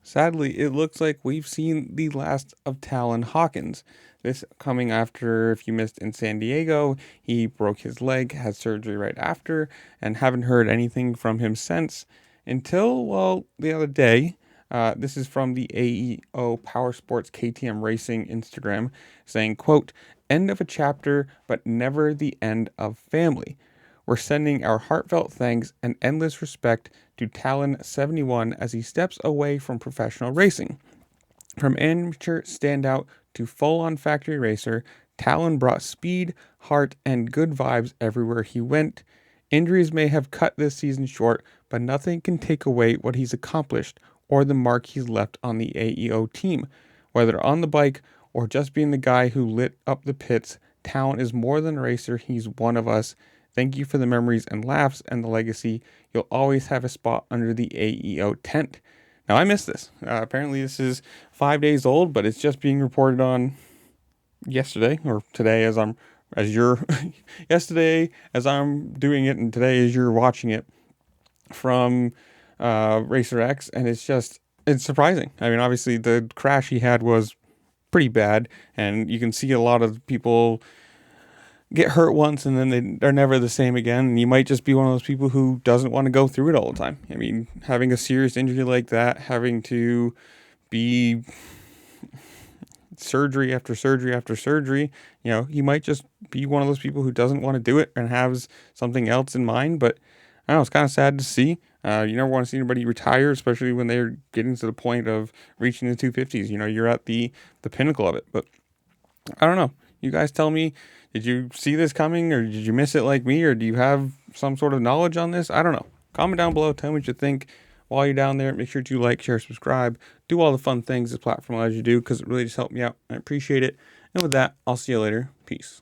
Sadly, it looks like we've seen the last of Talon Hawkins. This coming after, if you missed in San Diego, he broke his leg, had surgery right after, and haven't heard anything from him since until, well, the other day. This is from the AEO Power Sports KTM Racing Instagram saying, quote, end of a chapter, but never the end of family. We're sending our heartfelt thanks and endless respect to Talon 71 as he steps away from professional racing. From amateur standout to full-on factory racer, Talon brought speed, heart, and good vibes everywhere he went. Injuries may have cut this season short, but nothing can take away what he's accomplished or the mark he's left on the AEO team. Whether on the bike or just being the guy who lit up the pits, Talon is more than a racer, he's one of us. Thank you for the memories and laughs and the legacy. You'll always have a spot under the AEO tent. Now, I missed this. Apparently, this is 5 days old, but it's just being reported on yesterday or today as you're yesterday as I'm doing it, and today as you're watching it from Racer X, and it's surprising. I mean, obviously, the crash he had was pretty bad, and you can see a lot of people get hurt once and then they're never the same again. And you might just be one of those people who doesn't want to go through it all the time. I mean, having a serious injury like that, having to be surgery after surgery after surgery, you might just be one of those people who doesn't want to do it and has something else in mind. But I don't know, it's kind of sad to see. You never want to see anybody retire, especially when they're getting to the point of reaching the 250s. You're at the pinnacle of it. But I don't know. You guys tell me, did you see this coming or did you miss it like me, or do you have some sort of knowledge on this? I don't know. Comment down below. Tell me what you think. While you're down there, make sure to like, share, subscribe. Do all the fun things this platform allows you to do because it really just helped me out. I appreciate it. And with that, I'll see you later. Peace.